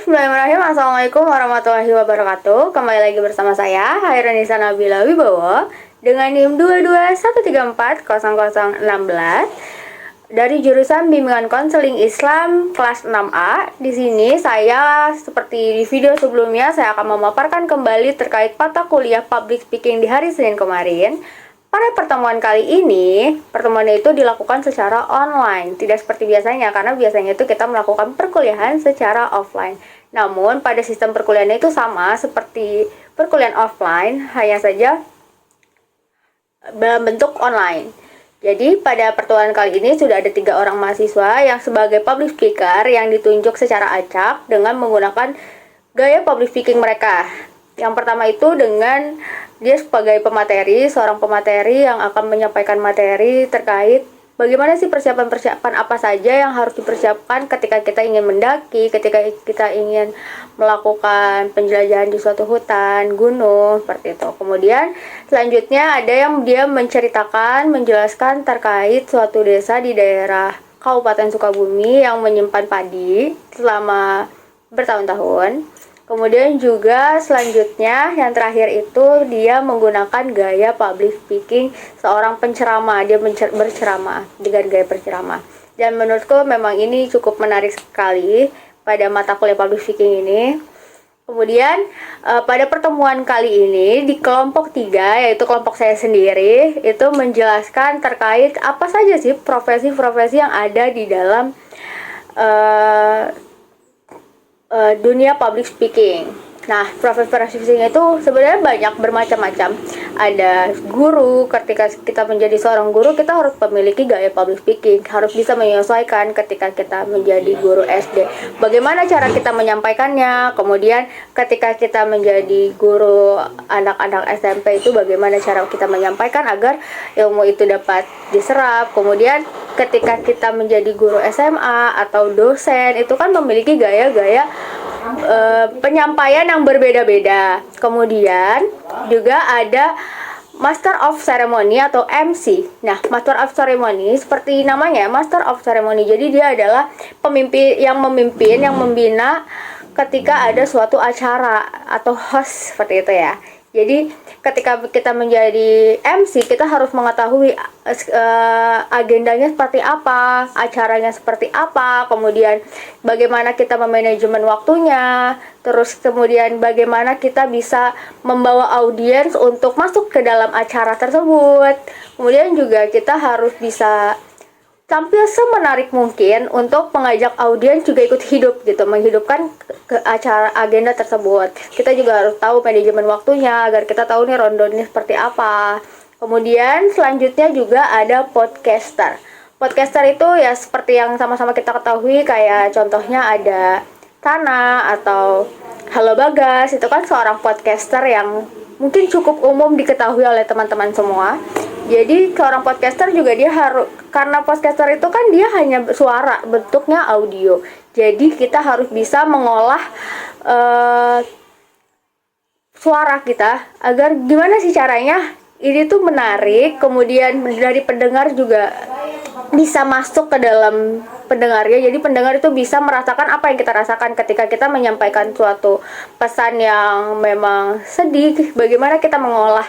Bismillahirrahmanirrahim. Assalamualaikum warahmatullahi wabarakatuh. Kembali lagi bersama saya Hairunisa Nabila Wibowo dengan NIM 221340016 dari jurusan Bimbingan Konseling Islam kelas 6A. Di sini saya seperti di video sebelumnya saya akan memaparkan kembali terkait mata kuliah Public Speaking di hari Senin kemarin. Pada pertemuan kali ini, pertemuan itu dilakukan secara online, tidak seperti biasanya, karena biasanya itu kita melakukan perkuliahan secara offline. Namun, pada sistem perkuliahan itu sama seperti perkuliahan offline, hanya saja dalam bentuk online. Jadi, pada pertemuan kali ini sudah ada 3 orang mahasiswa yang sebagai public speaker yang ditunjuk secara acak dengan menggunakan gaya public speaking mereka. Yang pertama itu dengan dia sebagai pemateri, seorang pemateri yang akan menyampaikan materi terkait bagaimana sih persiapan-persiapan apa saja yang harus dipersiapkan ketika kita ingin mendaki, ketika kita ingin melakukan penjelajahan di suatu hutan, gunung, seperti itu. Kemudian selanjutnya ada yang dia menjelaskan terkait suatu desa di daerah Kabupaten Sukabumi yang menyimpan padi selama bertahun-tahun. Kemudian juga selanjutnya yang terakhir itu dia menggunakan gaya public speaking seorang penceramah. Dia berceramah dengan gaya berceramah. Dan menurutku memang ini cukup menarik sekali pada mata kuliah public speaking ini. Kemudian pada pertemuan kali ini di kelompok 3, yaitu kelompok saya sendiri, itu menjelaskan terkait apa saja sih profesi-profesi yang ada di dalam dunia public speaking. Nah, profesi speaking itu sebenarnya banyak, bermacam-macam. Ada guru, ketika kita menjadi seorang guru, kita harus memiliki gaya public speaking, harus bisa menyesuaikan ketika kita menjadi guru SD. Bagaimana cara kita menyampaikannya? Kemudian ketika kita menjadi guru anak-anak SMP itu bagaimana cara kita menyampaikan agar ilmu itu dapat diserap. Kemudian ketika kita menjadi guru SMA atau dosen itu kan memiliki gaya-gaya penyampaian yang berbeda-beda. Kemudian juga ada Master of Ceremony atau MC. Nah, Master of Ceremony seperti namanya, Master of Ceremony. Jadi dia adalah pemimpin, yang membina ketika ada suatu acara atau host, seperti itu ya. Jadi ketika kita menjadi MC, kita harus mengetahui agendanya seperti apa, acaranya seperti apa, kemudian bagaimana kita memanajemen waktunya, terus kemudian bagaimana kita bisa membawa audiens untuk masuk ke dalam acara tersebut. Kemudian juga kita harus bisa tampil semenarik mungkin untuk mengajak audiens juga ikut hidup gitu, menghidupkan ke acara agenda tersebut. Kita juga harus tahu manajemen waktunya agar kita tahu nih rondonnya seperti apa. Kemudian selanjutnya juga ada podcaster. Podcaster itu ya seperti yang sama-sama kita ketahui, kayak contohnya ada Tana atau Halo Bagas. Itu kan seorang podcaster yang mungkin cukup umum diketahui oleh teman-teman semua. Jadi seorang podcaster juga dia harus, karena podcaster itu kan dia hanya suara, bentuknya audio. Jadi kita harus bisa mengolah suara kita agar gimana sih caranya ini tuh menarik, kemudian dari pendengar juga bisa masuk ke dalam pendengarnya. Jadi pendengar itu bisa merasakan apa yang kita rasakan ketika kita menyampaikan suatu pesan yang memang sedih, bagaimana kita mengolah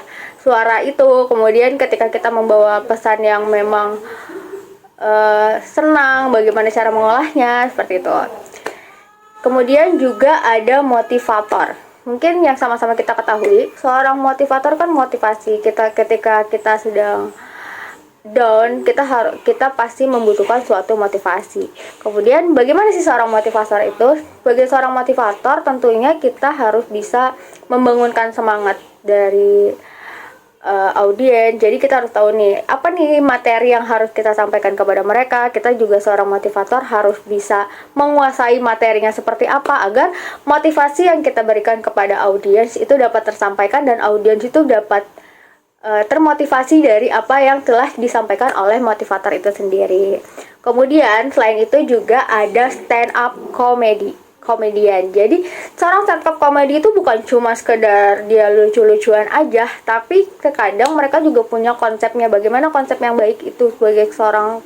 suara itu. Kemudian ketika kita membawa pesan yang memang senang, bagaimana cara mengolahnya, seperti itu. Kemudian juga ada motivator. Mungkin yang sama-sama kita ketahui, seorang motivator kan motivasi kita ketika kita sedang down, kita pasti membutuhkan suatu motivasi. Kemudian bagaimana sih seorang motivator itu? Sebagai seorang motivator tentunya kita harus bisa membangunkan semangat dari audiens. Jadi kita harus tahu nih apa nih materi yang harus kita sampaikan kepada mereka. Kita juga seorang motivator harus bisa menguasai materinya seperti apa agar motivasi yang kita berikan kepada audiens itu dapat tersampaikan dan audiens itu dapat termotivasi dari apa yang telah disampaikan oleh motivator itu sendiri. Kemudian selain itu juga ada stand up komedian. Jadi seorang stand up komedi itu bukan cuma sekedar dia lucu-lucuan aja, tapi terkadang mereka juga punya konsepnya. Bagaimana konsep yang baik itu sebagai seorang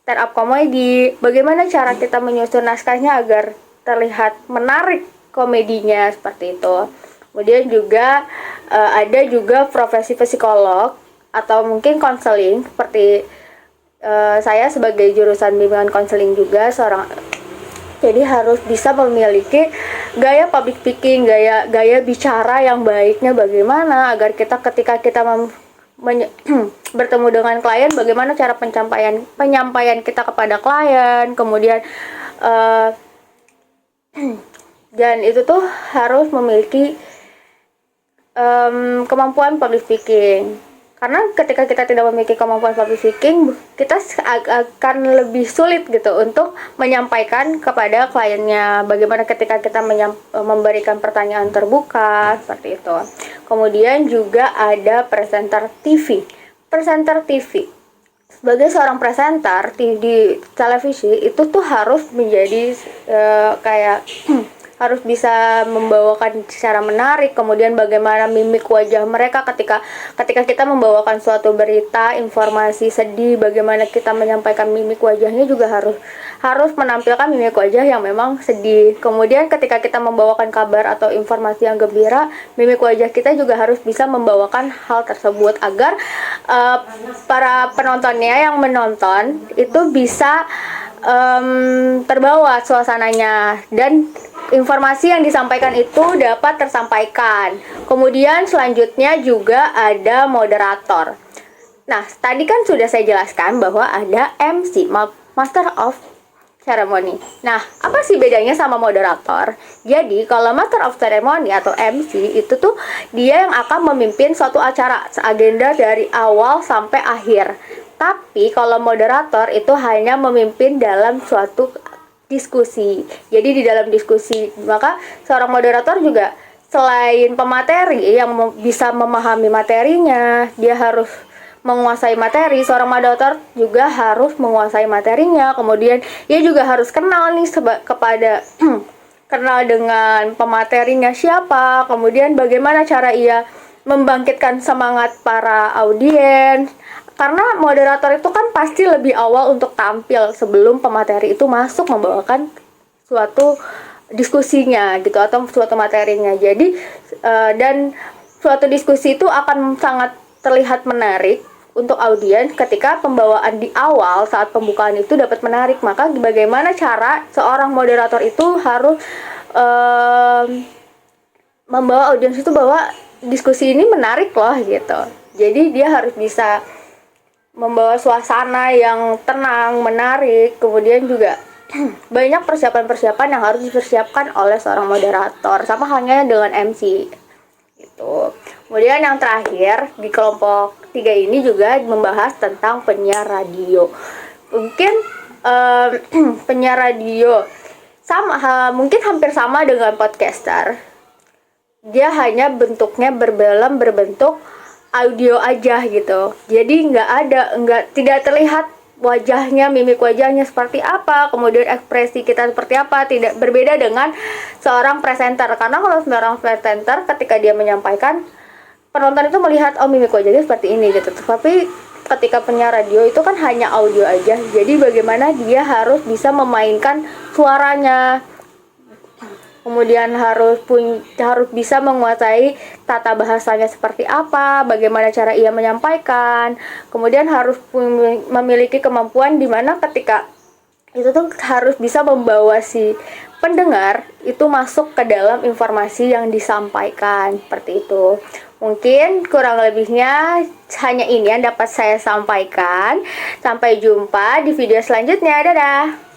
stand up komedi, bagaimana cara kita menyusun naskahnya agar terlihat menarik komedinya seperti itu. Kemudian juga ada juga profesi psikolog atau mungkin konseling, seperti saya sebagai jurusan bimbingan konseling juga jadi harus bisa memiliki gaya public speaking, gaya bicara yang baiknya bagaimana agar kita ketika kita bertemu dengan klien, bagaimana cara penyampaian kita kepada klien, kemudian dan itu tuh harus memiliki kemampuan public speaking. Karena ketika kita tidak memiliki kemampuan public speaking, kita akan lebih sulit gitu untuk menyampaikan kepada kliennya. Bagaimana ketika kita memberikan pertanyaan terbuka, seperti itu. Kemudian juga ada presenter TV. Presenter TV. Sebagai seorang presenter di televisi, itu tuh harus menjadi kayak harus bisa membawakan secara menarik, kemudian bagaimana mimik wajah mereka ketika kita membawakan suatu berita, informasi sedih, bagaimana kita menyampaikan mimik wajahnya juga harus menampilkan mimik wajah yang memang sedih. Kemudian ketika kita membawakan kabar atau informasi yang gembira, mimik wajah kita juga harus bisa membawakan hal tersebut agar para penontonnya yang menonton itu bisa terbawa suasananya dan informasi yang disampaikan itu dapat tersampaikan. Kemudian selanjutnya juga ada moderator. Nah, tadi kan sudah saya jelaskan bahwa ada MC, Master of Ceremony. Nah, apa sih bedanya sama moderator? Jadi, kalau Master of Ceremony atau MC itu tuh dia yang akan memimpin suatu acara, agenda dari awal sampai akhir. Tapi kalau moderator itu hanya memimpin dalam suatu diskusi. Jadi di dalam diskusi, maka seorang moderator juga selain pemateri yang bisa memahami materinya, dia harus menguasai materi. Seorang moderator juga harus menguasai materinya. Kemudian dia juga harus kenal nih kepada kenal dengan pematerinya siapa. Kemudian bagaimana cara ia membangkitkan semangat para audiens. Karena moderator itu kan pasti lebih awal untuk tampil sebelum pemateri itu masuk membawakan suatu diskusinya gitu atau suatu materinya. Jadi dan suatu diskusi itu akan sangat terlihat menarik untuk audiens ketika pembawaan di awal saat pembukaan itu dapat menarik. Maka bagaimana cara seorang moderator itu harus membawa audiens itu bahwa diskusi ini menarik loh gitu. Jadi dia harus bisa membawa suasana yang tenang, menarik. Kemudian juga banyak persiapan-persiapan yang harus dipersiapkan oleh seorang moderator, sama halnya dengan MC gitu. Kemudian yang terakhir di kelompok 3 ini juga membahas tentang penyiar radio. Mungkin penyiar radio mungkin hampir sama dengan podcaster. Dia hanya bentuknya berbentuk audio aja gitu. Jadi tidak terlihat wajahnya, mimik wajahnya seperti apa, kemudian ekspresi kita seperti apa, tidak berbeda dengan seorang presenter. Karena kalau seorang presenter ketika dia menyampaikan, penonton itu melihat mimik wajahnya seperti ini gitu. Tapi ketika penyiar radio itu kan hanya audio aja. Jadi bagaimana dia harus bisa memainkan suaranya. Kemudian harus bisa menguasai tata bahasanya seperti apa, bagaimana cara ia menyampaikan. Kemudian harus memiliki kemampuan di mana ketika itu tuh harus bisa membawa si pendengar itu masuk ke dalam informasi yang disampaikan, seperti itu. Mungkin kurang lebihnya hanya ini yang dapat saya sampaikan. Sampai jumpa di video selanjutnya. Dadah.